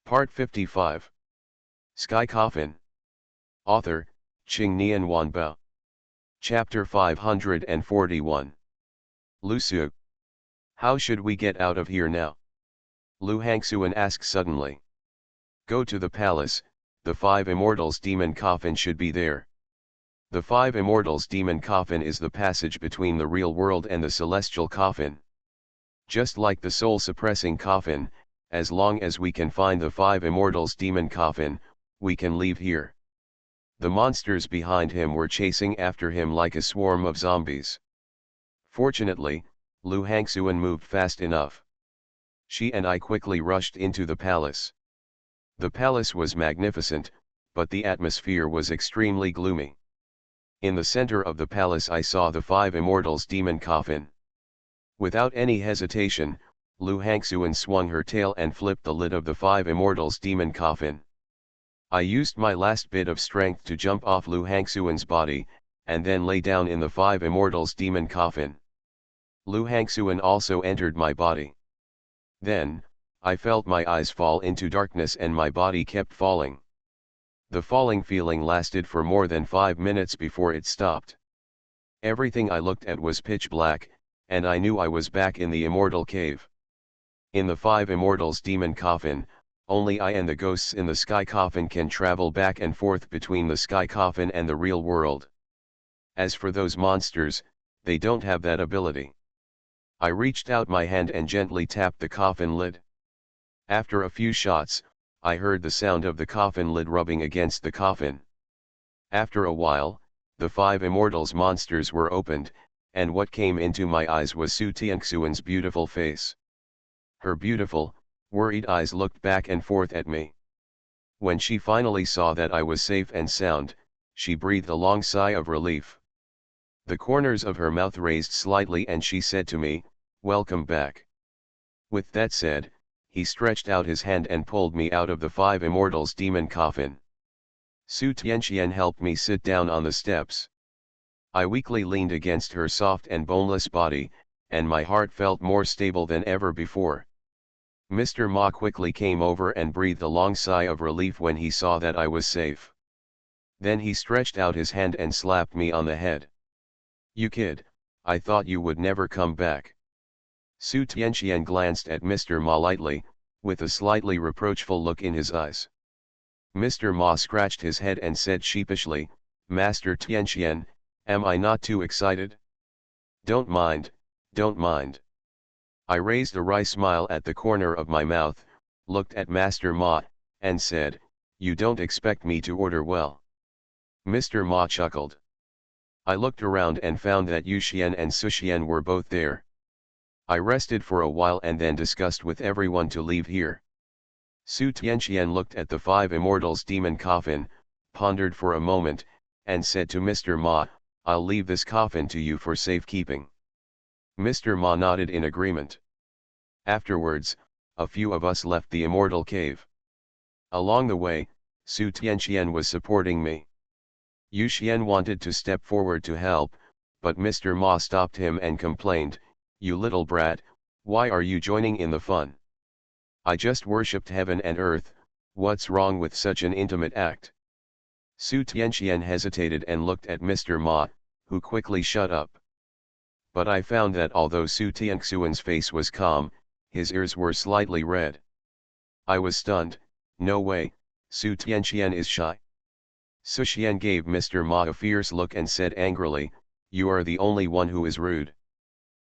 Part 55. Sky Coffin. Author, Qingnian Wanbao. Chapter 541. Lu Su. How should we get out of here now? Lu Hangxuan asked suddenly. Go to the palace, the Five Immortals demon coffin should be there. The Five Immortals demon coffin is the passage between the real world and the celestial coffin. Just like the soul-suppressing coffin, as long as we can find the Five Immortals demon coffin, we can leave here. The monsters behind him were chasing after him like a swarm of zombies. Fortunately, Lu Hangxuan moved fast enough. She and I quickly rushed into the palace. The palace was magnificent, but the atmosphere was extremely gloomy. In the center of the palace I saw the Five Immortals demon coffin. Without any hesitation, Lu Hangxuan swung her tail and flipped the lid of the Five Immortals demon coffin. I used my last bit of strength to jump off Lu Hangxuan's body, and then lay down in the Five Immortals demon coffin. Lu Hangxuan also entered my body. Then, I felt my eyes fall into darkness and my body kept falling. The falling feeling lasted for more than 5 minutes before it stopped. Everything I looked at was pitch black, and I knew I was back in the immortal cave. In the Five Immortals demon coffin, only I and the ghosts in the sky coffin can travel back and forth between the sky coffin and the real world. As for those monsters, they don't have that ability. I reached out my hand and gently tapped the coffin lid. After a few shots, I heard the sound of the coffin lid rubbing against the coffin. After a while, the Five Immortals monsters were opened, and what came into my eyes was Su Tianxuan's beautiful face. Her beautiful, worried eyes looked back and forth at me. When she finally saw that I was safe and sound, she breathed a long sigh of relief. The corners of her mouth raised slightly and she said to me, "Welcome back." With that said, he stretched out his hand and pulled me out of the Five Immortals demon coffin. Su Tianxian helped me sit down on the steps. I weakly leaned against her soft and boneless body, and my heart felt more stable than ever before. Mr. Ma quickly came over and breathed a long sigh of relief when he saw that I was safe. Then he stretched out his hand and slapped me on the head. "You kid, I thought you would never come back." Su Tianxian glanced at Mr. Ma lightly, with a slightly reproachful look in his eyes. Mr. Ma scratched his head and said sheepishly, "Master Tianxian, am I not too excited?" Don't mind, don't mind." I raised a wry smile at the corner of my mouth, looked at Master Ma, and said, "You don't expect me to order well." Mr. Ma chuckled. I looked around and found that Yuxian and Suxian were both there. I rested for a while and then discussed with everyone to leave here. Su Tianxian looked at the Five Immortals demon coffin, pondered for a moment, and said to Mr. Ma, "I'll leave this coffin to you for safekeeping." Mr. Ma nodded in agreement. Afterwards, a few of us left the immortal cave. Along the way, Su Tianxian was supporting me. Yuxian wanted to step forward to help, but Mr. Ma stopped him and complained, "You little brat, why are you joining in the fun? I just worshipped heaven and earth, what's wrong with such an intimate act?" Su Tianxian hesitated and looked at Mr. Ma, who quickly shut up. But I found that although Su Tianxuan's face was calm, his ears were slightly red. I was stunned. No way, Su Tianxian is shy. Suxian gave Mr. Ma a fierce look and said angrily, "You are the only one who is rude.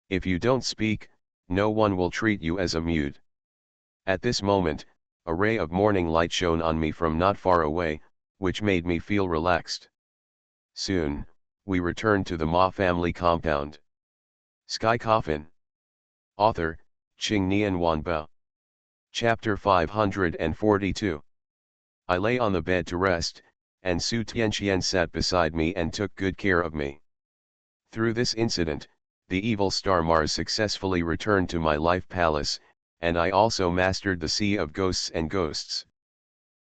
If you don't speak, no one will treat you as a mute." At this moment, a ray of morning light shone on me from not far away, which made me feel relaxed. Soon, we returned to the Ma family compound. Sky Coffin. Author, Qingnian Wanbao. Chapter 542. I lay on the bed to rest, and Su Tianxian sat beside me and took good care of me. Through this incident, the evil star Mars successfully returned to my life palace, and I also mastered the Sea of Ghosts and Ghosts.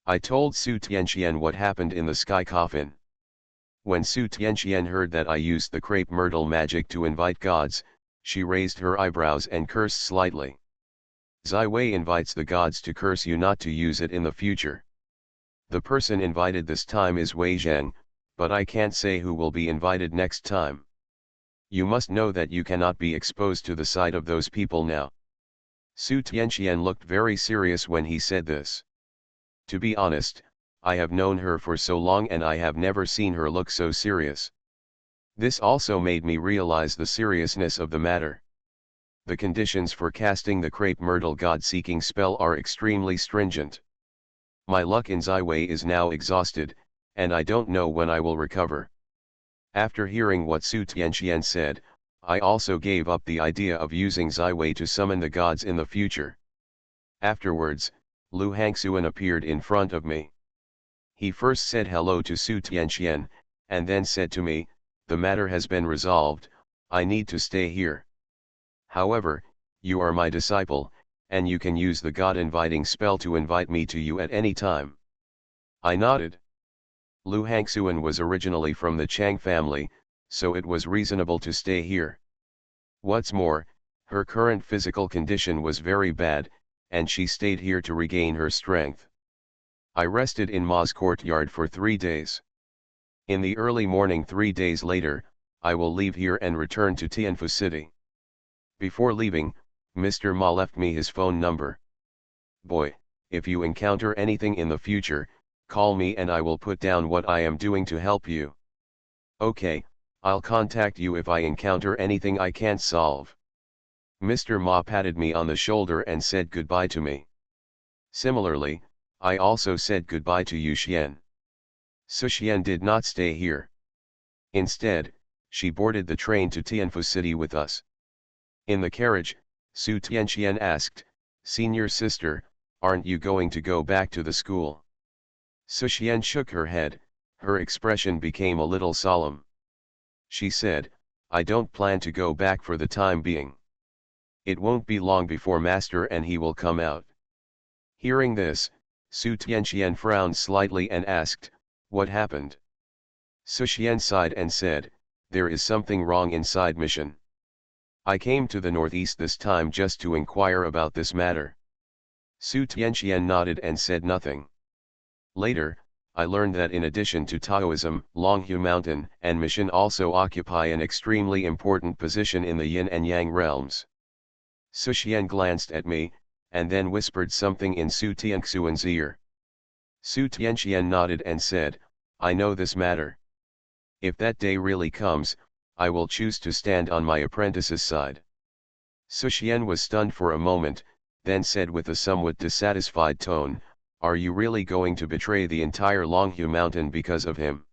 I told Su Tianxian what happened in the sky coffin. When Su Tianxian heard that I used the crepe myrtle magic to invite gods, she raised her eyebrows and cursed slightly. Zai Wei invites the gods to curse you not to use it in the future. The person invited this time is Wei Zheng, but I can't say who will be invited next time. You must know that you cannot be exposed to the sight of those people now. Su Tianqian looked very serious when he said this. To be honest, I have known her for so long and I have never seen her look so serious. This also made me realize the seriousness of the matter. The conditions for casting the crepe myrtle god-seeking spell are extremely stringent. My luck in Zai Wei is now exhausted, and I don't know when I will recover. After hearing what Su Tianqian said, I also gave up the idea of using Zai Wei to summon the gods in the future. Afterwards, Lu Hangxuan appeared in front of me. He first said hello to Su Tianqian, and then said to me, "The matter has been resolved, I need to stay here. However, you are my disciple, and you can use the God-inviting spell to invite me to you at any time." I nodded. Lu Hangxuan was originally from the Chang family, so it was reasonable to stay here. What's more, her current physical condition was very bad, and she stayed here to regain her strength. I rested in Ma's courtyard for 3 days. In the early morning 3 days later, I will leave here and return to Tianfu City. Before leaving, Mr. Ma left me his phone number. "Boy, if you encounter anything in the future, call me and I will put down what I am doing to help you." "Okay, I'll contact you if I encounter anything I can't solve." Mr. Ma patted me on the shoulder and said goodbye to me. Similarly, I also said goodbye to Yu Xian. Su Xian did not stay here. Instead, she boarded the train to Tianfu City with us. In the carriage, Su Tianqian asked, "Senior sister, aren't you going to go back to the school?" Su Xian shook her head, her expression became a little solemn. She said, "I don't plan to go back for the time being. It won't be long before Master and he will come out." Hearing this, Su Tianqian frowned slightly and asked, "What happened?" Su Xian sighed and said, "There is something wrong inside mission. I came to the northeast this time just to inquire about this matter." Su Tianqian nodded and said nothing. Later, I learned that in addition to Taoism, Longhu Mountain and mission also occupy an extremely important position in the yin and yang realms. Su Xian glanced at me, and then whispered something in Su Tianxuan's ear. Su Tianqian nodded and said, "I know this matter. If that day really comes, I will choose to stand on my apprentice's side." Su Xian was stunned for a moment, then said with a somewhat dissatisfied tone, "Are you really going to betray the entire Longhu Mountain because of him?"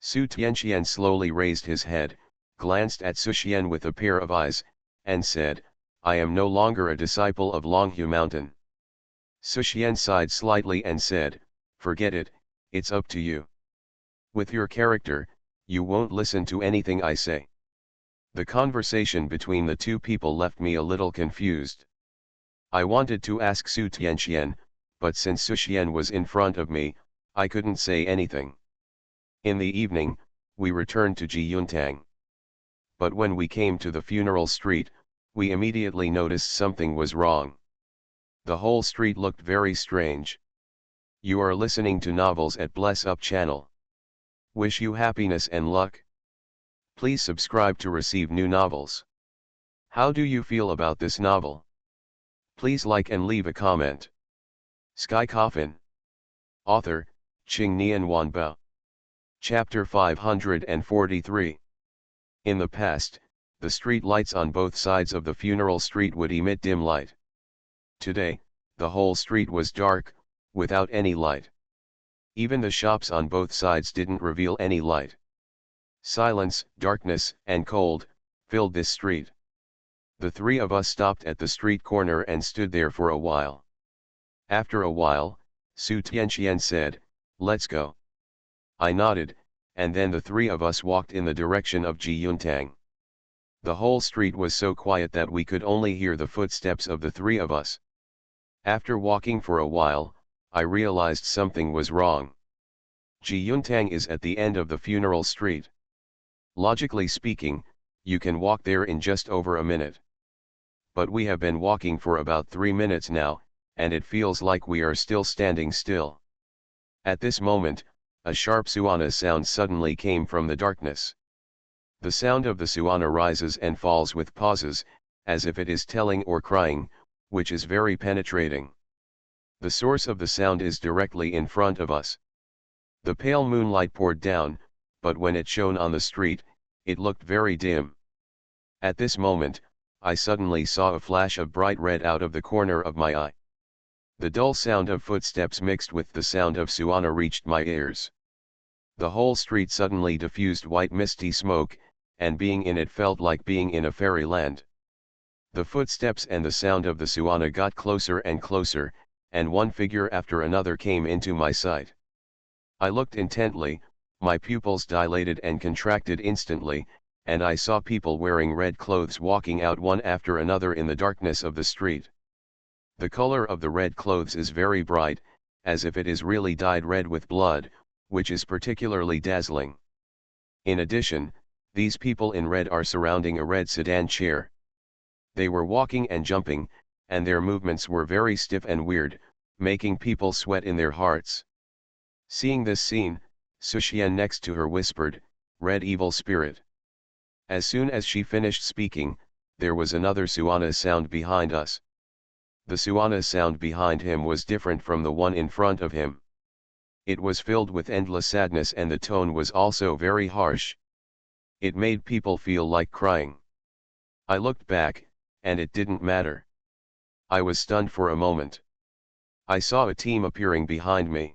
Su Tianqian slowly raised his head, glanced at Su Xian with a pair of eyes, and said, "I am no longer a disciple of Longhu Mountain." Su Xian sighed slightly and said, "Forget it, it's up to you. With your character, you won't listen to anything I say." The conversation between the two people left me a little confused. I wanted to ask Su Tianqian, but since Su Xian was in front of me, I couldn't say anything. In the evening, we returned to Jiyuntang. But when we came to the funeral street, we immediately noticed something was wrong. The whole street looked very strange. You are listening to Novels at Bless Up channel. Wish you happiness and luck. Please subscribe to receive new novels. How do you feel about this novel? Please like and leave a comment. Sky Coffin. Author, Qing Nian Wanbao. Chapter 543. In the past, the street lights on both sides of the funeral street would emit dim light. Today, the whole street was dark, without any light. Even the shops on both sides didn't reveal any light. Silence, darkness, and cold filled this street. The three of us stopped at the street corner and stood there for a while. After a while, Su Tianqian said, "Let's go." I nodded, and then the three of us walked in the direction of Jiyuntang. The whole street was so quiet that we could only hear the footsteps of the three of us. After walking for a while, I realized something was wrong. Jiyuntang is at the end of the funeral street. Logically speaking, you can walk there in just over a minute. but we have been walking for about 3 minutes now, and it feels like we are still standing still. At this moment, a sharp Suana sound suddenly came from the darkness. The sound of the Suana rises and falls with pauses, as if it is telling or crying, which is very penetrating. The source of the sound is directly in front of us. The pale moonlight poured down, but when it shone on the street, it looked very dim. At this moment, I suddenly saw a flash of bright red out of the corner of my eye. The dull sound of footsteps mixed with the sound of Suana reached my ears. The whole street suddenly diffused white misty smoke, and being in it felt like being in a fairyland. The footsteps and the sound of the Suana got closer and closer, and one figure after another came into my sight. I looked intently, my pupils dilated and contracted instantly, and I saw people wearing red clothes walking out one after another in the darkness of the street. The color of the red clothes is very bright, as if it is really dyed red with blood, which is particularly dazzling. In addition, these people in red are surrounding a red sedan chair. They were walking and jumping, and their movements were very stiff and weird, making people sweat in their hearts. Seeing this scene, Suxian next to her whispered, "Red evil spirit." As soon as she finished speaking, there was another Suana sound behind us. The Suana sound behind him was different from the one in front of him. It was filled with endless sadness, and the tone was also very harsh. It made people feel like crying. I looked back, and it didn't matter. I was stunned for a moment. I saw a team appearing behind me.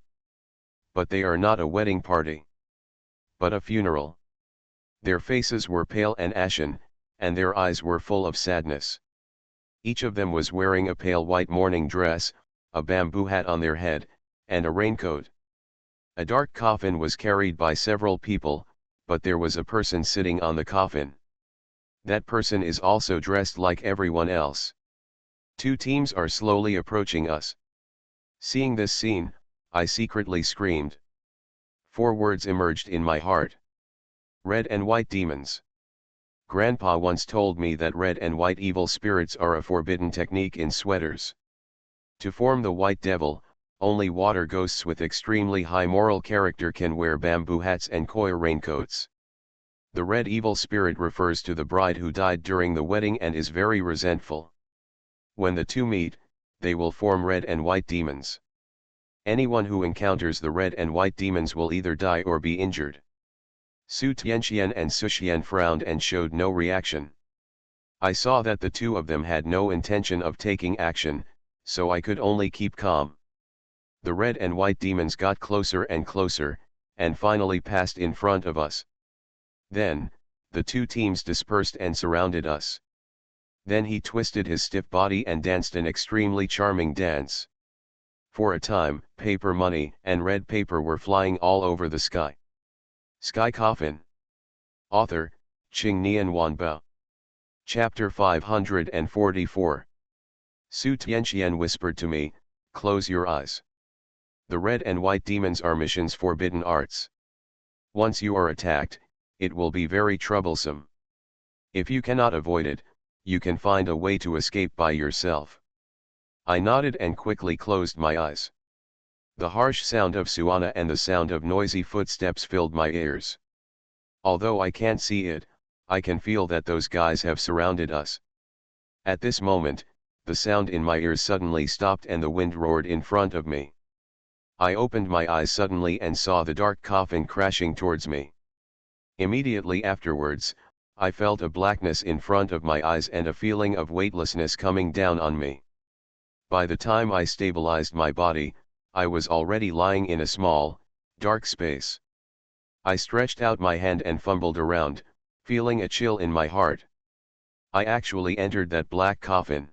But they are not a wedding party, but a funeral. Their faces were pale and ashen, and their eyes were full of sadness. Each of them was wearing a pale white mourning dress, a bamboo hat on their head, and a raincoat. A dark coffin was carried by several people, but there was a person sitting on the coffin. That person is also dressed like everyone else. Two teams are slowly approaching us. Seeing this scene, I secretly screamed. 4 words emerged in my heart. Red and white demons. Grandpa once told me that red and white evil spirits are a forbidden technique in sweaters. To form the white devil, only water ghosts with extremely high moral character can wear bamboo hats and koi raincoats. The red evil spirit refers to the bride who died during the wedding and is very resentful. When the two meet, they will form red and white demons. Anyone who encounters the red and white demons will either die or be injured. Su Tianxian and Suxian frowned and showed no reaction. I saw that the two of them had no intention of taking action, so I could only keep calm. The red and white demons got closer and closer, and finally passed in front of us. Then, the two teams dispersed and surrounded us. Then he twisted his stiff body and danced an extremely charming dance. For a time, paper money and red paper were flying all over the sky. Sky Coffin. Author, Qing Nian Wanbao. Chapter 544. Su Tianxian whispered to me, "Close your eyes. The red and white demons are missions forbidden arts. Once you are attacked, it will be very troublesome. If you cannot avoid it, you can find a way to escape by yourself." I nodded and quickly closed my eyes. The harsh sound of Suana and the sound of noisy footsteps filled my ears. Although I can't see it, I can feel that those guys have surrounded us. At this moment, the sound in my ears suddenly stopped and the wind roared in front of me. I opened my eyes suddenly and saw the dark coffin crashing towards me. Immediately afterwards, I felt a blackness in front of my eyes and a feeling of weightlessness coming down on me. By the time I stabilized my body, I was already lying in a small, dark space. I stretched out my hand and fumbled around, feeling a chill in my heart. I actually entered that black coffin.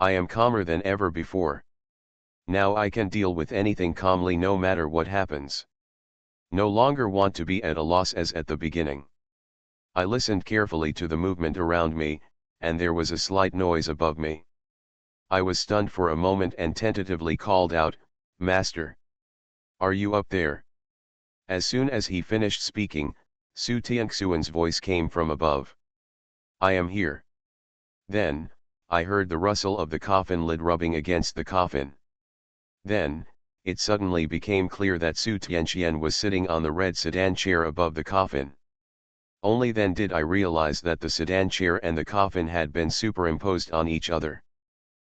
I am calmer than ever before. Now I can deal with anything calmly no matter what happens. No longer want to be at a loss as at the beginning. I listened carefully to the movement around me, and there was a slight noise above me. I was stunned for a moment and tentatively called out, "Master! Are you up there?" As soon as he finished speaking, Su Tianxuan's voice came from above. "I am here." Then, I heard the rustle of the coffin lid rubbing against the coffin. Then, it suddenly became clear that Su Tianqian was sitting on the red sedan chair above the coffin. Only then did I realize that the sedan chair and the coffin had been superimposed on each other.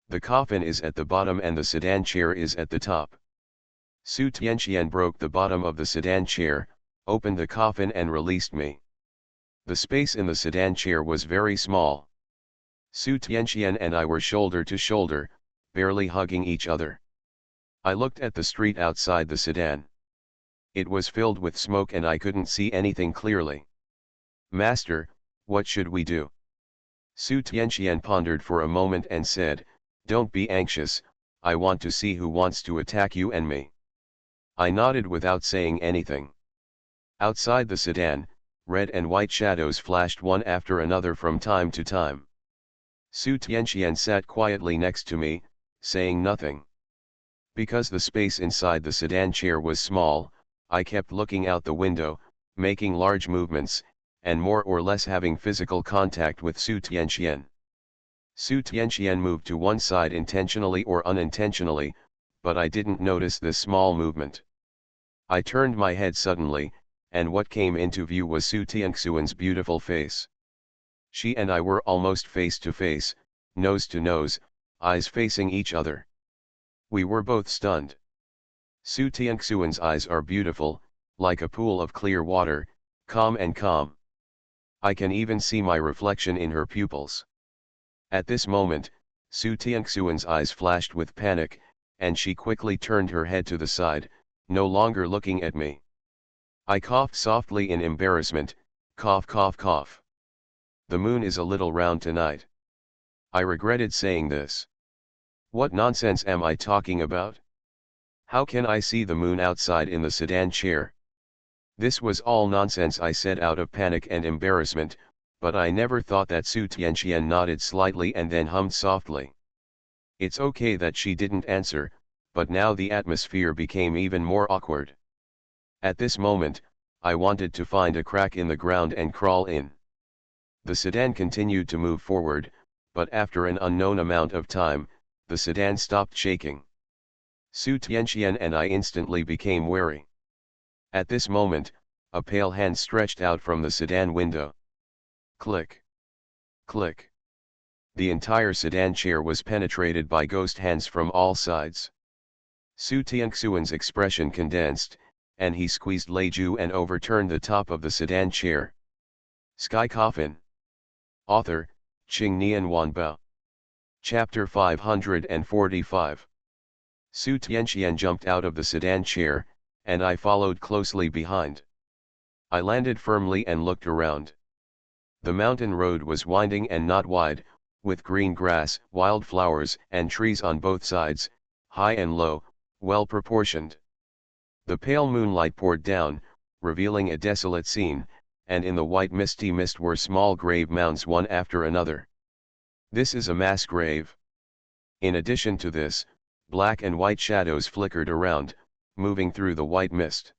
The coffin is at the bottom and the sedan chair is at the top. Su Tianqian broke the bottom of the sedan chair, opened the coffin and released me. The space in the sedan chair was very small. Su Tianqian and I were shoulder to shoulder, barely hugging each other. I looked at the street outside the sedan. It was filled with smoke and I couldn't see anything clearly. "Master, what should we do?" Su Tianqian pondered for a moment and said, "Don't be anxious, I want to see who wants to attack you and me." I nodded without saying anything. Outside the sedan, red and white shadows flashed one after another from time to time. Su Tianqian sat quietly next to me, saying nothing. Because the space inside the sedan chair was small, I kept looking out the window, making large movements, and more or less having physical contact with Su Tianqian. Su Tianqian moved to one side intentionally or unintentionally, but I didn't notice this small movement. I turned my head suddenly, and what came into view was Su Tianxian's beautiful face. She and I were almost face to face, nose to nose, eyes facing each other. We were both stunned. Su Tianxian's eyes are beautiful, like a pool of clear water, calm and calm. I can even see my reflection in her pupils. At this moment, Su Tianxian's eyes flashed with panic, and she quickly turned her head to the side, no longer looking at me. I coughed softly in embarrassment, cough cough cough. The moon is a little round tonight. I regretted saying this. What nonsense am I talking about? How can I see the moon outside in the sedan chair? This was all nonsense, I said out of panic and embarrassment, but I never thought that Su Tianqian nodded slightly and then hummed softly. It's okay that she didn't answer, but now the atmosphere became even more awkward. At this moment, I wanted to find a crack in the ground and crawl in. The sedan continued to move forward, but after an unknown amount of time, the sedan stopped shaking. Su Tianqian and I instantly became wary. At this moment, a pale hand stretched out from the sedan window. Click. Click. The entire sedan chair was penetrated by ghost hands from all sides. Su Tianxian's expression condensed, and he squeezed Leiju and overturned the top of the sedan chair. Sky Coffin. Author, Qingnian Wanbao. Chapter 545. Su Tianqian jumped out of the sedan chair, and I followed closely behind. I landed firmly and looked around. The mountain road was winding and not wide, with green grass, wild flowers, and trees on both sides, high and low, well proportioned. The pale moonlight poured down, revealing a desolate scene, and in the white misty mist were small grave mounds one after another. This is a mass grave. In addition to this, black and white shadows flickered around, moving through the white mist.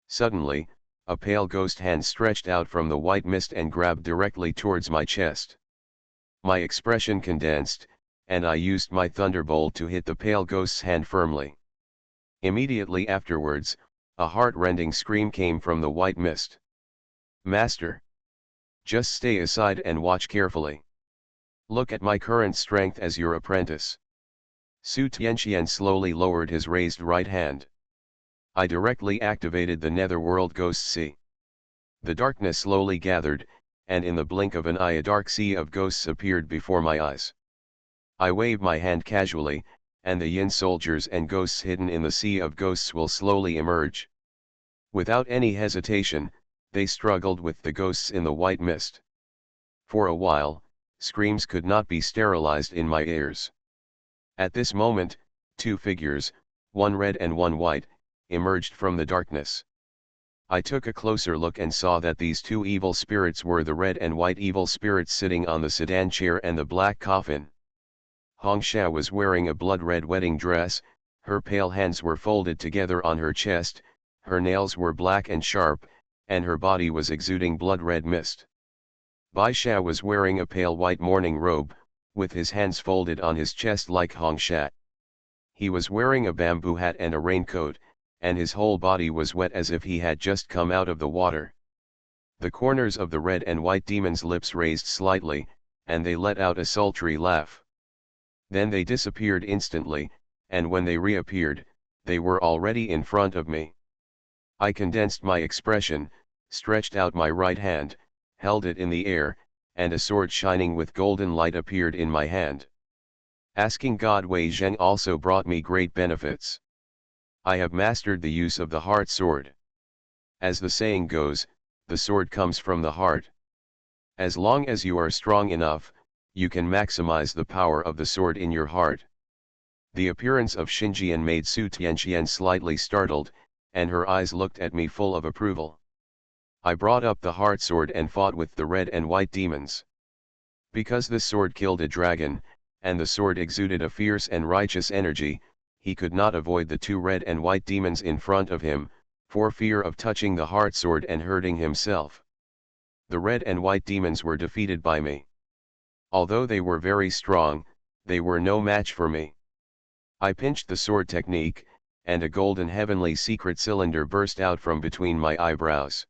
Suddenly, a pale ghost hand stretched out from the white mist and grabbed directly towards my chest. My expression condensed, and I used my thunderbolt to hit the pale ghost's hand firmly. Immediately afterwards, a heart-rending scream came from the white mist. "Master! Just stay aside and watch carefully. Look at my current strength as your apprentice." Su Tianqian slowly lowered his raised right hand. I directly activated the Netherworld Ghost Sea. The darkness slowly gathered, and in the blink of an eye a dark sea of ghosts appeared before my eyes. I waved my hand casually, and the yin soldiers and ghosts hidden in the sea of ghosts will slowly emerge. Without any hesitation, they struggled with the ghosts in the white mist. For a while, screams could not be sterilized in my ears. At this moment, two figures, one red and one white, emerged from the darkness. I took a closer look and saw that these two evil spirits were the red and white evil spirits sitting on the sedan chair and the black coffin. Hongsha was wearing a blood-red wedding dress, her pale hands were folded together on her chest, her nails were black and sharp, and her body was exuding blood-red mist. Baisha was wearing a pale white mourning robe, with his hands folded on his chest like Hong Shat. He was wearing a bamboo hat and a raincoat, and his whole body was wet as if he had just come out of the water. The corners of the red and white demon's lips raised slightly, and they let out a sultry laugh. Then they disappeared instantly, and when they reappeared, they were already in front of me. I condensed my expression, stretched out my right hand, held it in the air, and a sword shining with golden light appeared in my hand. Asking God Wei Zheng also brought me great benefits. I have mastered the use of the heart sword. As the saying goes, the sword comes from the heart. As long as you are strong enough, you can maximize the power of the sword in your heart. The appearance of Xinjian made Su Tianqian slightly startled, and her eyes looked at me full of approval. I brought up the heart sword and fought with the red and white demons. Because this sword killed a dragon, and the sword exuded a fierce and righteous energy, he could not avoid the two red and white demons in front of him, for fear of touching the heart sword and hurting himself. The red and white demons were defeated by me. Although they were very strong, they were no match for me. I pinched the sword technique, and a golden heavenly secret cylinder burst out from between my eyebrows.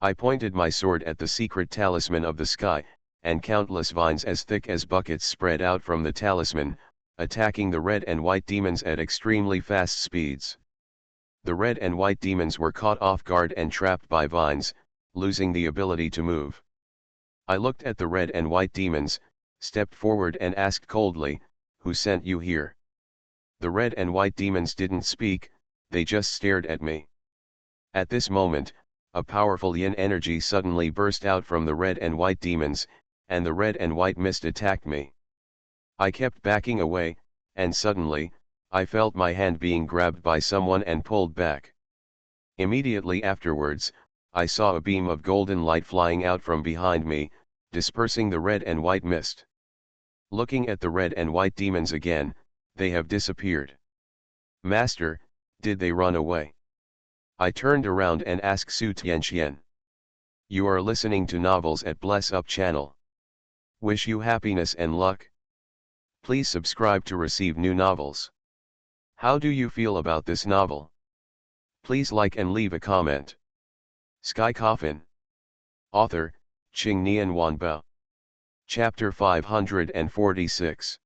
I pointed my sword at the secret talisman of the sky, and countless vines as thick as buckets spread out from the talisman, attacking the red and white demons at extremely fast speeds. The red and white demons were caught off guard and trapped by vines, losing the ability to move. I looked at the red and white demons, stepped forward and asked coldly, "Who sent you here?" The red and white demons didn't speak, they just stared at me. At this moment, a powerful yin energy suddenly burst out from the red and white demons, and the red and white mist attacked me. I kept backing away, and suddenly, I felt my hand being grabbed by someone and pulled back. Immediately afterwards, I saw a beam of golden light flying out from behind me, dispersing the red and white mist. Looking at the red and white demons again, they have disappeared. Master, did they run away? I turned around and asked Su Tianqian. You are listening to novels at Bless Up channel. Wish you happiness and luck. Please subscribe to receive new novels. How do you feel about this novel? Please like and leave a comment. Sky Coffin. Author, Qingnian Wanba. Chapter 546.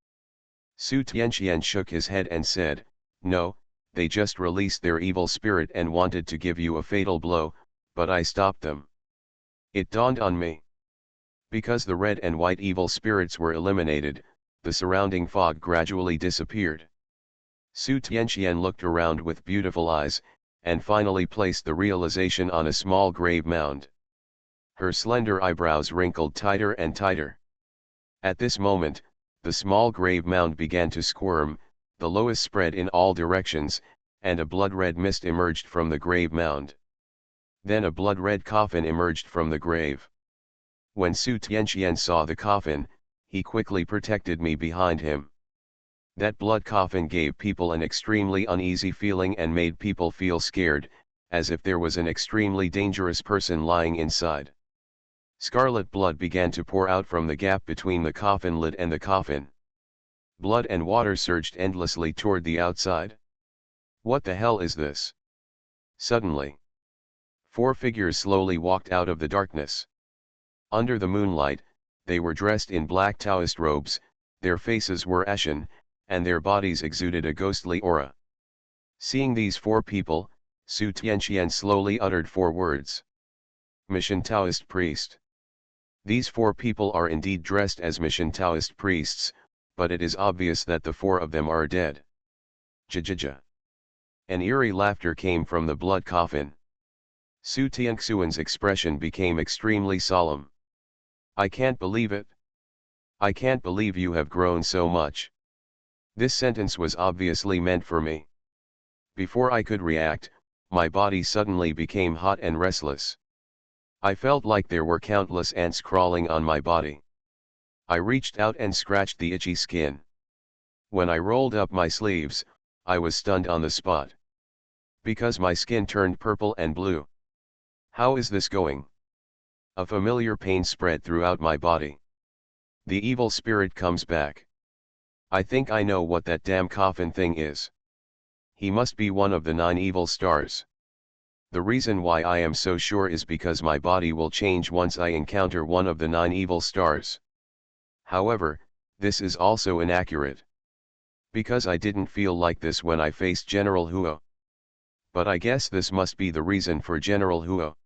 Su Tianqian shook his head and said, No, they just released their evil spirit and wanted to give you a fatal blow, but I stopped them. It dawned on me. Because the red and white evil spirits were eliminated, the surrounding fog gradually disappeared. Su Tianqian looked around with beautiful eyes, and finally placed the realization on a small grave mound. Her slender eyebrows wrinkled tighter and tighter. At this moment, the small grave mound began to squirm, the loess spread in all directions, and a blood-red mist emerged from the grave mound. Then a blood-red coffin emerged from the grave. When Su Tianqian saw the coffin, he quickly protected me behind him. That blood coffin gave people an extremely uneasy feeling and made people feel scared, as if there was an extremely dangerous person lying inside. Scarlet blood began to pour out from the gap between the coffin lid and the coffin. Blood and water surged endlessly toward the outside. What the hell is this? Suddenly, 4 figures slowly walked out of the darkness. Under the moonlight, they were dressed in black Taoist robes, their faces were ashen, and their bodies exuded a ghostly aura. Seeing these 4 people, Su Tianqian slowly uttered 4 words. Mission Taoist priest. These 4 people are indeed dressed as Mission Taoist priests, but it is obvious that the 4 of them are dead. Jajaja. An eerie laughter came from the blood coffin. Su Tianxian's expression became extremely solemn. I can't believe it. I can't believe you have grown so much. This sentence was obviously meant for me. Before I could react, my body suddenly became hot and restless. I felt like there were countless ants crawling on my body. I reached out and scratched the itchy skin. When I rolled up my sleeves, I was stunned on the spot. Because my skin turned purple and blue. How is this going? A familiar pain spread throughout my body. The evil spirit comes back. I think I know what that damn coffin thing is. He must be one of the 9 evil stars. The reason why I am so sure is because my body will change once I encounter one of the 9 evil stars. However, this is also inaccurate. Because I didn't feel like this when I faced General Huo. But I guess this must be the reason for General Huo.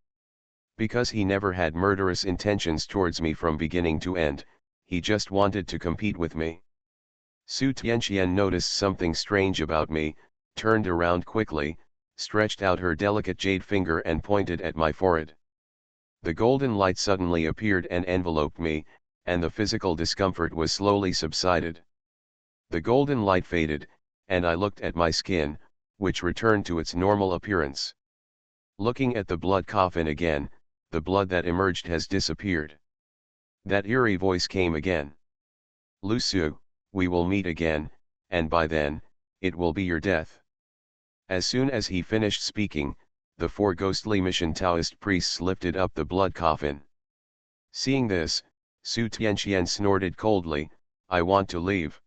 Because he never had murderous intentions towards me from beginning to end, he just wanted to compete with me. Su Tianqian noticed something strange about me, turned around quickly, stretched out her delicate jade finger and pointed at my forehead. The golden light suddenly appeared and enveloped me, and the physical discomfort was slowly subsided. The golden light faded, and I looked at my skin, which returned to its normal appearance. Looking at the blood coffin again, the blood that emerged has disappeared. That eerie voice came again. Lu Su, we will meet again, and by then, it will be your death. As soon as he finished speaking, the 4 ghostly mission Taoist priests lifted up the blood coffin. Seeing this, Su Tianqian snorted coldly, I want to leave.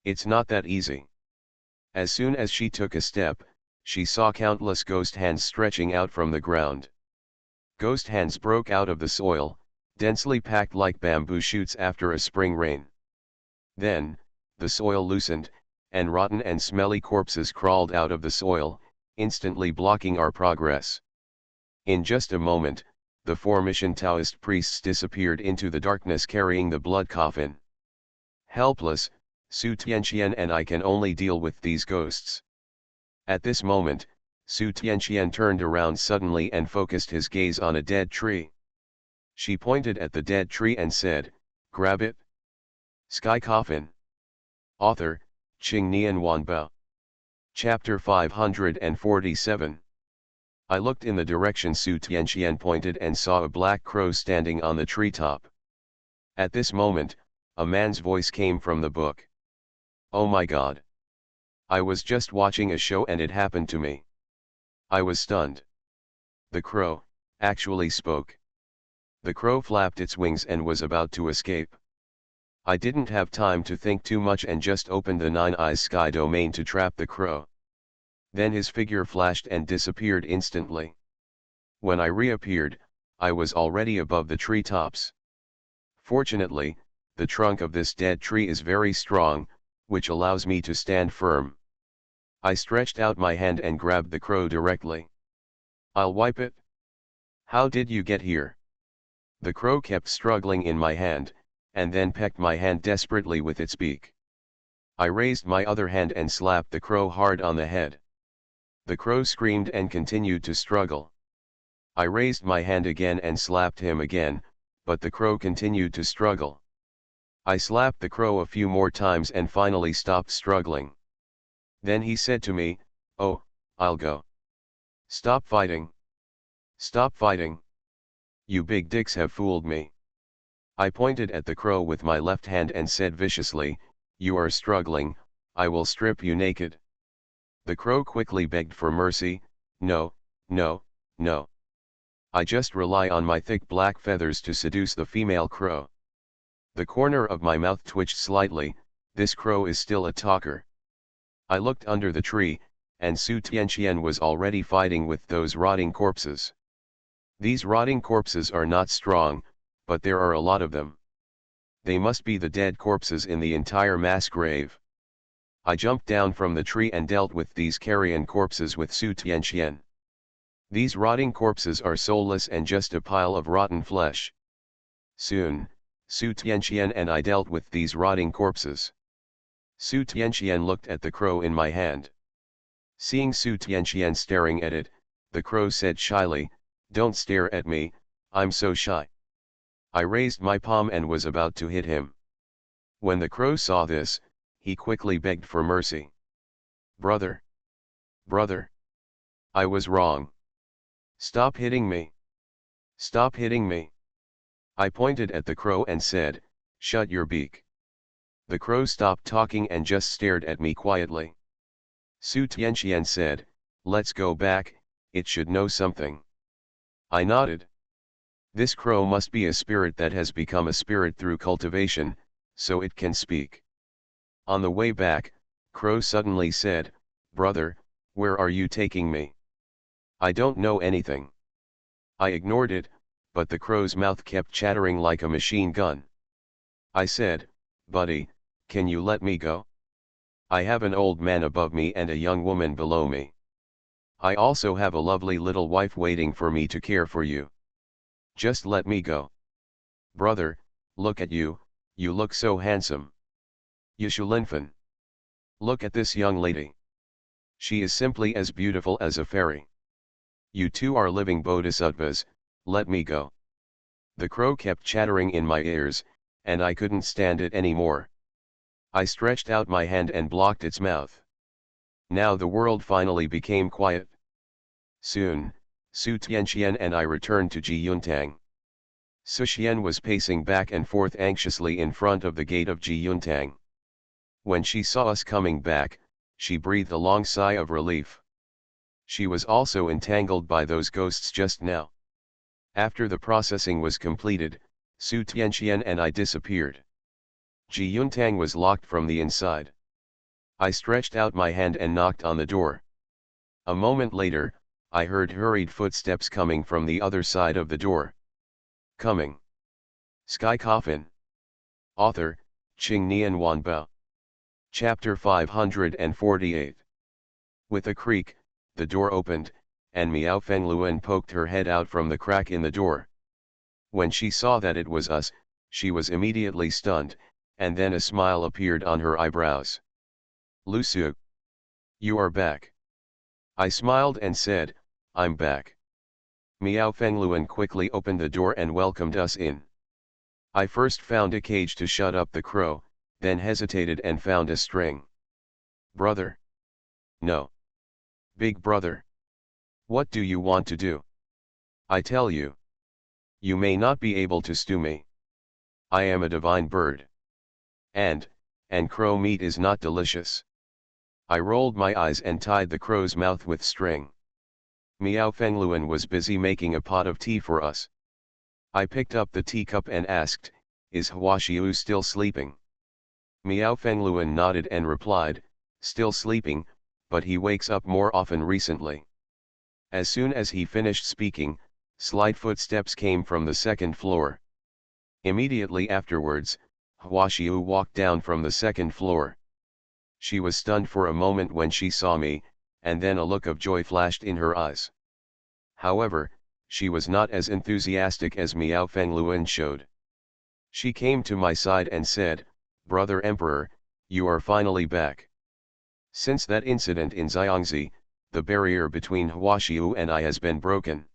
It's not that easy. As soon as she took a step, she saw countless ghost hands stretching out from the ground. Ghost hands broke out of the soil, densely packed like bamboo shoots after a spring rain. Then, the soil loosened, and rotten and smelly corpses crawled out of the soil, instantly blocking our progress. In just a moment, the 4 mission Taoist priests disappeared into the darkness carrying the blood coffin. Helpless, Su Tianqian and I can only deal with these ghosts. At this moment, Su Tianqian turned around suddenly and focused his gaze on a dead tree. She pointed at the dead tree and said, grab it. Sky Coffin. Author, Qingnian Wanbao. Chapter 547. I looked in the direction Su Tianqian pointed and saw a black crow standing on the treetop. At this moment, a man's voice came from the book. Oh my God! I was just watching a show and it happened to me. I was stunned. The crow, actually spoke. The crow flapped its wings and was about to escape. I didn't have time to think too much and just opened the 9 Eyes Sky domain to trap the crow. Then his figure flashed and disappeared instantly. When I reappeared, I was already above the treetops. Fortunately, the trunk of this dead tree is very strong, which allows me to stand firm. I stretched out my hand and grabbed the crow directly. I'll wipe it. How did you get here? The crow kept struggling in my hand, and then pecked my hand desperately with its beak. I raised my other hand and slapped the crow hard on the head. The crow screamed and continued to struggle. I raised my hand again and slapped him again, but the crow continued to struggle. I slapped the crow a few more times and finally stopped struggling. Then he said to me, "Oh, I'll go. Stop fighting. Stop fighting. You big dicks have fooled me." I pointed at the crow with my left hand and said viciously, "You are struggling, I will strip you naked." The crow quickly begged for mercy, "No, no, no. I just rely on my thick black feathers to seduce the female crow." The corner of my mouth twitched slightly, this crow is still a talker. I looked under the tree, and Su Tianqian was already fighting with those rotting corpses. These rotting corpses are not strong, but there are a lot of them. They must be the dead corpses in the entire mass grave. I jumped down from the tree and dealt with these carrion corpses with Su Tianqian. These rotting corpses are soulless and just a pile of rotten flesh. Soon, Su Tianqian and I dealt with these rotting corpses. Su Tianqian looked at the crow in my hand. Seeing Su Tianqian staring at it, the crow said shyly, "Don't stare at me, I'm so shy." I raised my palm and was about to hit him. When the crow saw this, he quickly begged for mercy. "Brother! Brother! I was wrong. Stop hitting me. Stop hitting me." I pointed at the crow and said, "Shut your beak." The crow stopped talking and just stared at me quietly. Su Tianqian said, "Let's go back, it should know something." I nodded. This crow must be a spirit that has become a spirit through cultivation, so it can speak. On the way back, Crow suddenly said, "Brother, where are you taking me? I don't know anything." I ignored it, but the crow's mouth kept chattering like a machine gun. I said, "Buddy, can you let me go? I have an old man above me and a young woman below me. I also have a lovely little wife waiting for me to care for you. Just let me go. Brother, look at you, you look so handsome. Yeshulinfan. Look at this young lady. She is simply as beautiful as a fairy. You two are living bodhisattvas, let me go." The crow kept chattering in my ears, and I couldn't stand it anymore. I stretched out my hand and blocked its mouth. Now the world finally became quiet. Soon, Su Tianxian and I returned to Ji Yuntang. Su Xian was pacing back and forth anxiously in front of the gate of Ji Yuntang. When she saw us coming back, she breathed a long sigh of relief. She was also entangled by those ghosts just now. After the processing was completed, Su Tianxian and I disappeared. Ji Yuntang was locked from the inside. I stretched out my hand and knocked on the door. A moment later, I heard hurried footsteps coming from the other side of the door. Coming. Sky Coffin. Author, Qing Nian Wanbao. Chapter 548. With a creak, the door opened, and Miao Fengluan poked her head out from the crack in the door. When she saw that it was us, she was immediately stunned, and then a smile appeared on her eyebrows. "Lusu, you are back." I smiled and said, "I'm back." Miao Fengluan quickly opened the door and welcomed us in. I first found a cage to shut up the crow, then hesitated and found a string. "Brother." "No." "Big brother." "What do you want to do?" "I tell you. You may not be able to stew me. I am a divine bird. And crow meat is not delicious." I rolled my eyes and tied the crow's mouth with string. Miao Fengluan was busy making a pot of tea for us. I picked up the teacup and asked, "Is Huashiu still sleeping?" Miao Fengluan nodded and replied, "Still sleeping, but he wakes up more often recently." As soon as he finished speaking, slight footsteps came from the second floor. Immediately afterwards, Huashiu walked down from the second floor. She was stunned for a moment when she saw me, and then a look of joy flashed in her eyes. However, she was not as enthusiastic as Miao Fengluan showed. She came to my side and said, "Brother Emperor, you are finally back." Since that incident in Xiangzi, the barrier between Huashiu and I has been broken.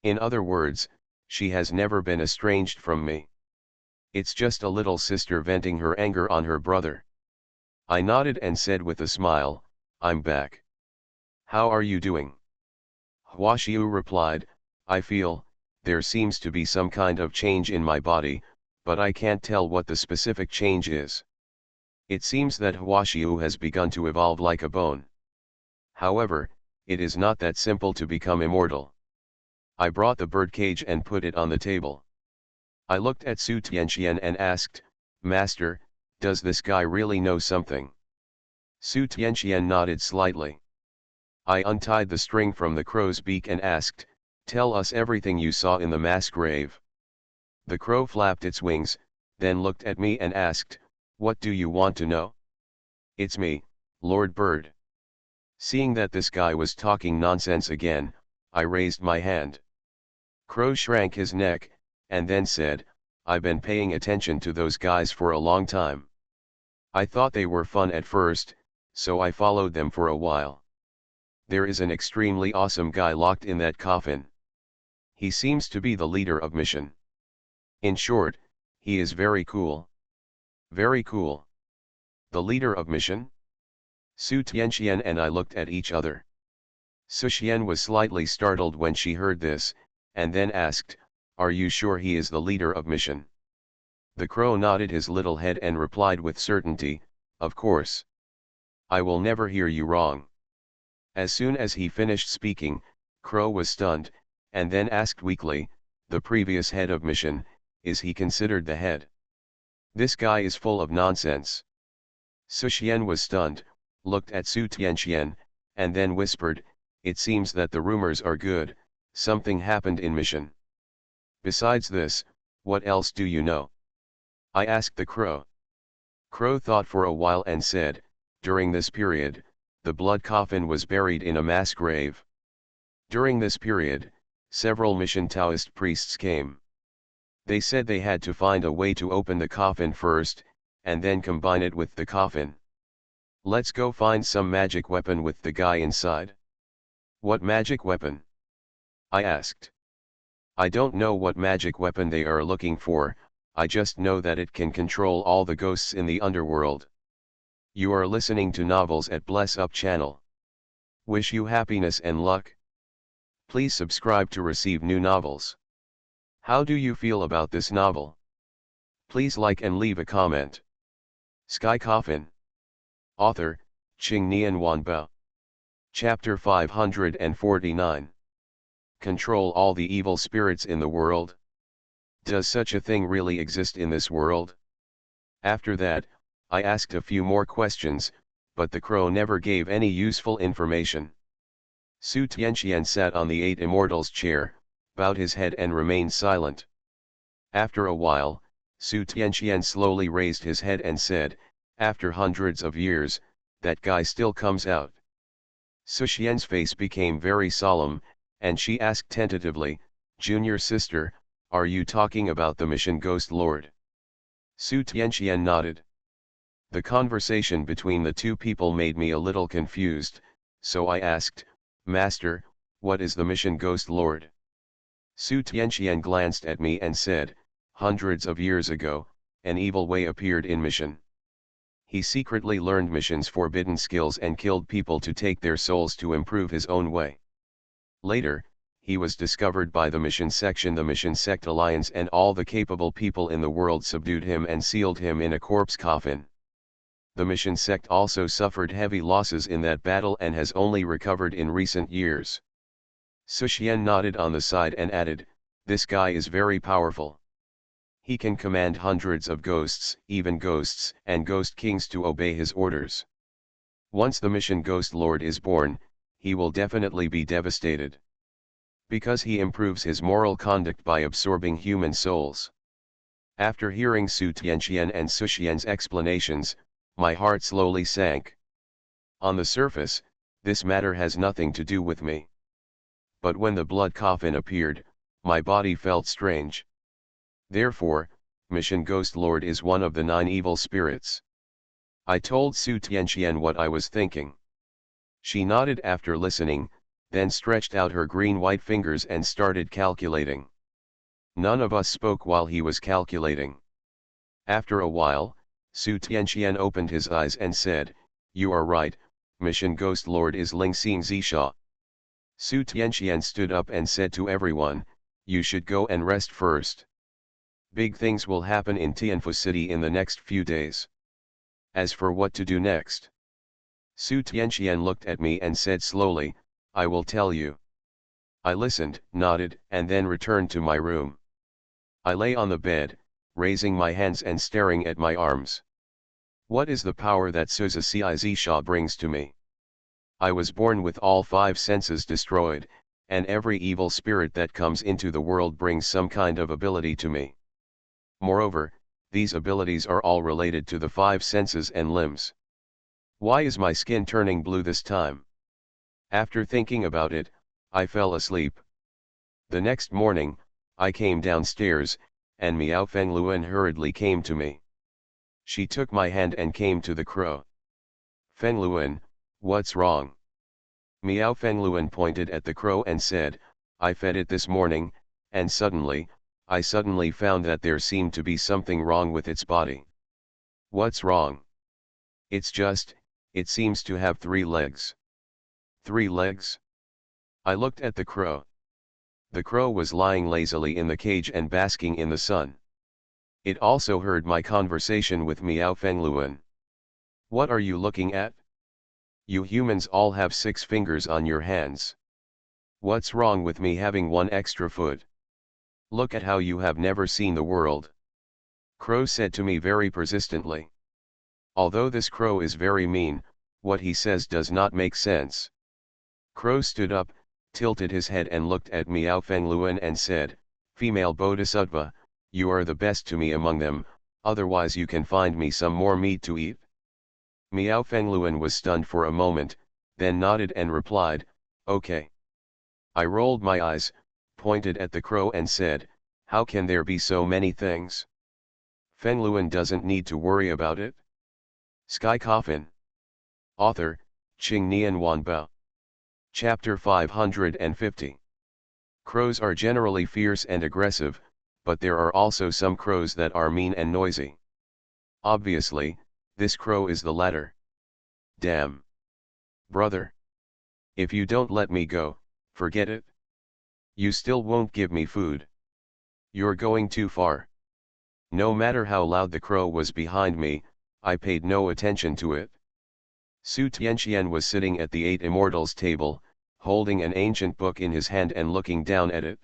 In other words, she has never been estranged from me. It's just a little sister venting her anger on her brother. I nodded and said with a smile, "I'm back. How are you doing?" Huashiu replied, "I feel, there seems to be some kind of change in my body, but I can't tell what the specific change is. It seems that Huashiu has begun to evolve like a bone. However, it is not that simple to become immortal." I brought the birdcage and put it on the table. I looked at Su Tianxian and asked, "Master, does this guy really know something?" Su Tianxian nodded slightly. I untied the string from the crow's beak and asked, "Tell us everything you saw in the mass grave." The crow flapped its wings, then looked at me and asked, "What do you want to know?" "It's me, Lord Bird." Seeing that this guy was talking nonsense again, I raised my hand. Crow shrank his neck, and then said, "I've been paying attention to those guys for a long time. I thought they were fun at first, so I followed them for a while. There is an extremely awesome guy locked in that coffin. He seems to be the leader of mission. In short, he is very cool. Very cool. The leader of mission?" Su Tianxian and I looked at each other. Su Xian was slightly startled when she heard this, and then asked, "Are you sure he is the leader of mission?" The crow nodded his little head and replied with certainty, "Of course. I will never hear you wrong." As soon as he finished speaking, Crow was stunned, and then asked weakly, the previous head of mission, is he considered the head? This guy is full of nonsense. Su Xian was stunned, looked at Su Tianxian, and then whispered, "It seems that the rumors are good, something happened in mission. Besides this, what else do you know?" I asked the crow. Crow thought for a while and said, "During this period, the blood coffin was buried in a mass grave. During this period, several mission Taoist priests came. They said they had to find a way to open the coffin first, and then combine it with the coffin. Let's go find some magic weapon with the guy inside." "What magic weapon?" I asked. "I don't know what magic weapon they are looking for, I just know that it can control all the ghosts in the underworld." You are listening to Novels at Bless Up channel. Wish you happiness and luck. Please subscribe to receive new novels. How do you feel about this novel? Please like and leave a comment. Sky Coffin. Author, Qingnian Wanba. Chapter 549. Control all the evil spirits in the world? Does such a thing really exist in this world? After that, I asked a few more questions, but the crow never gave any useful information. Su Tianxian sat on the Eight Immortals chair, bowed his head and remained silent. After a while, Su Tianxian slowly raised his head and said, "After hundreds of years, that guy still comes out." Su Xian's face became very solemn, and she asked tentatively, "Junior sister, are you talking about the mission Ghost Lord?" Su Tianxian nodded. The conversation between the two people made me a little confused, so I asked, "Master, what is the mission Ghost Lord?" Su Tianxian glanced at me and said, "Hundreds of years ago, an evil way appeared in mission. He secretly learned mission's forbidden skills and killed people to take their souls to improve his own way. Later, he was discovered by the mission section, the mission sect alliance, and all the capable people in the world subdued him and sealed him in a corpse coffin. The mission sect also suffered heavy losses in that battle and has only recovered in recent years." Su Xian nodded on the side and added, "This guy is very powerful. He can command hundreds of ghosts, even ghosts and ghost kings, to obey his orders. Once the mission Ghost Lord is born, he will definitely be devastated. Because he improves his moral conduct by absorbing human souls." After hearing Su Tianxian and Su Xian's explanations, my heart slowly sank. On the surface, this matter has nothing to do with me. But when the blood coffin appeared, my body felt strange. Therefore, mission Ghost Lord is one of the 9 evil spirits. I told Su Tianxian what I was thinking. She nodded after listening, then stretched out her green-white fingers and started calculating. None of us spoke while he was calculating. After a while, Su Tianxian opened his eyes and said, "You are right, mission Ghost Lord is Ling Xing Zisha." Su Tianxian stood up and said to everyone, "You should go and rest first. Big things will happen in Tianfu City in the next few days. As for what to do next," Su Tianxian looked at me and said slowly, "I will tell you." I listened, nodded, and then returned to my room. I lay on the bed, raising my hands and staring at my arms. What is the power that Suza Zisha brings to me? I was born with all 5 senses destroyed, and every evil spirit that comes into the world brings some kind of ability to me. Moreover, these abilities are all related to the 5 senses and limbs. Why is my skin turning blue this time? After thinking about it, I fell asleep. The next morning, I came downstairs, and Miao Fengluan hurriedly came to me. She took my hand and came to the crow. "Fengluan, what's wrong?" Miao Fengluan pointed at the crow and said, "I fed it this morning, and I suddenly found that there seemed to be something wrong with its body." "What's wrong?" It seems to have 3 legs." "3 legs?" I looked at the crow. The crow was lying lazily in the cage and basking in the sun. It also heard my conversation with Miao Fengluan. "What are you looking at? You humans all have 6 fingers on your hands. What's wrong with me having 1 extra foot?" Look at how you have never seen the world. Crow said to me very persistently. Although this crow is very mean, what he says does not make sense. Crow stood up, tilted his head and looked at Miao Fengluan and said, "Female Bodhisattva, you are the best to me among them, otherwise you can find me some more meat to eat." Miao Fengluan was stunned for a moment, then nodded and replied, "Okay." I rolled my eyes, pointed at the crow and said, "How can there be so many things? Fengluan doesn't need to worry about it." Sky Coffin. Author, Qing Nian Wanbao. Chapter 550. Crows are generally fierce and aggressive, but there are also some crows that are mean and noisy. Obviously, this crow is the latter. Damn. Brother. If you don't let me go, forget it. You still won't give me food. You're going too far. No matter how loud the crow was behind me, I paid no attention to it. Su Tianqian was sitting at the Eight Immortals table, holding an ancient book in his hand and looking down at it.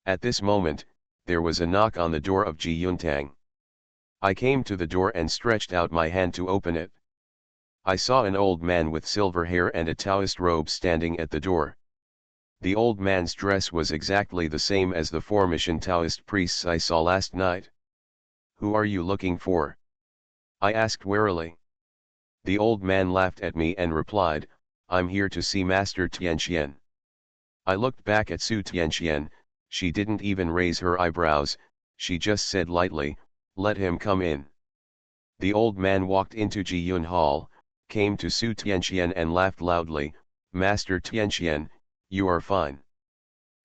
At this moment, there was a knock on the door of Ji Yuntang. I came to the door and stretched out my hand to open it. I saw an old man with silver hair and a Taoist robe standing at the door. The old man's dress was exactly the same as the four mission Taoist priests I saw last night. "Who are you looking for?" I asked warily. The old man laughed at me and replied, "I'm here to see Master Tianqian." I looked back at Su Tianqian. She didn't even raise her eyebrows, she just said lightly, "Let him come in." The old man walked into Ji Yun Hall, came to Su Tianqian and laughed loudly, "Master Tianqian, you are fine."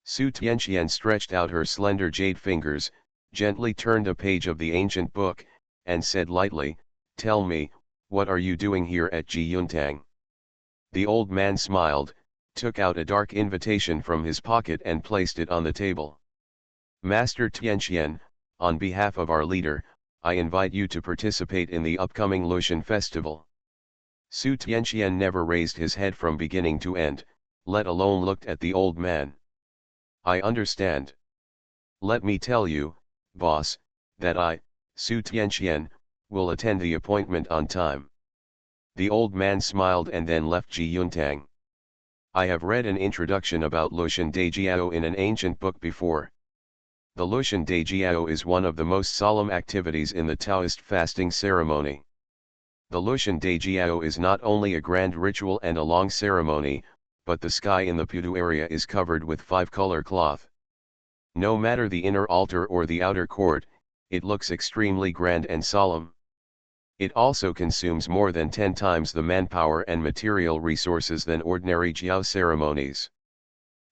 Su Tianqian stretched out her slender jade fingers, gently turned a page of the ancient book, and said lightly, "Tell me, what are you doing here at Ji Yuntang?" The old man smiled, took out a dark invitation from his pocket and placed it on the table. "Master Tianqian, on behalf of our leader, I invite you to participate in the upcoming Lushan festival." Su Tianqian never raised his head from beginning to end, let alone looked at the old man. "I understand. Let me tell you, boss, that I, Su Tianqian, will attend the appointment on time." The old man smiled and then left Ji Yuntang. I have read an introduction about Lushan Daijiao in an ancient book before. The Lushan Daijiao is one of the most solemn activities in the Taoist fasting ceremony. The Lushan Daijiao is not only a grand ritual and a long ceremony, but the sky in the pudu area is covered with 5-color cloth. No matter the inner altar or the outer court, it looks extremely grand and solemn. It also consumes more than 10 times the manpower and material resources than ordinary jiao ceremonies.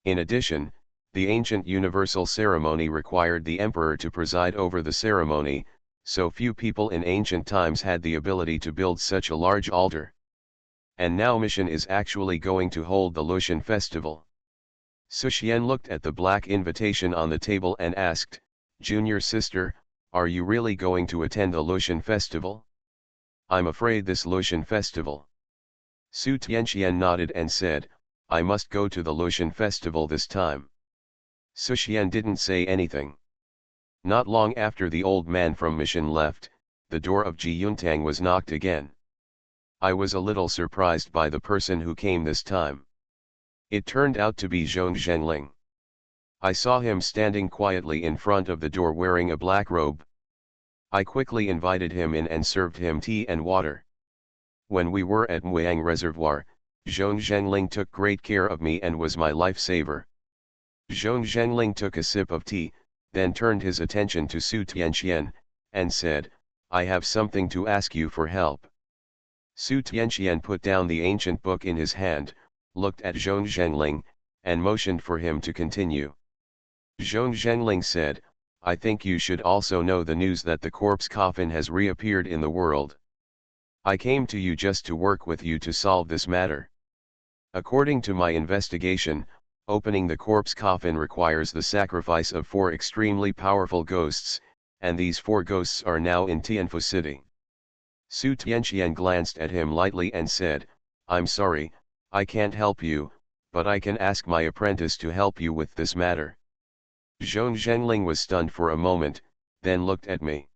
In addition, the ancient universal ceremony required the emperor to preside over the ceremony, so few people in ancient times had the ability to build such a large altar. And now Mission is actually going to hold the Lushan festival. Su Xian looked at the black invitation on the table and asked, "Junior sister, are you really going to attend the Lushan festival?" "I'm afraid this Lushan festival." Su Tianqian nodded and said, "I must go to the Lushan festival this time." Su Xian didn't say anything. Not long after the old man from Mission left, the door of Ji Yuntang was knocked again. I was a little surprised by the person who came this time. It turned out to be Zhong Zhengling. I saw him standing quietly in front of the door wearing a black robe. I quickly invited him in and served him tea and water. When we were at Muang Reservoir, Zhong Zhengling took great care of me and was my lifesaver. Zhong Zhengling took a sip of tea, then turned his attention to Su Tianqian, and said, "I have something to ask you for help." Su Tianqian put down the ancient book in his hand, looked at Zhong Zhengling, and motioned for him to continue. Zhong Zhengling said, "I think you should also know the news that the corpse coffin has reappeared in the world. I came to you just to work with you to solve this matter. According to my investigation, opening the corpse coffin requires the sacrifice of 4 extremely powerful ghosts, and these 4 ghosts are now in Tianfu City." Su Tianqian glanced at him lightly and said, "I'm sorry, I can't help you, but I can ask my apprentice to help you with this matter." Zhong Zhenling was stunned for a moment, then looked at me.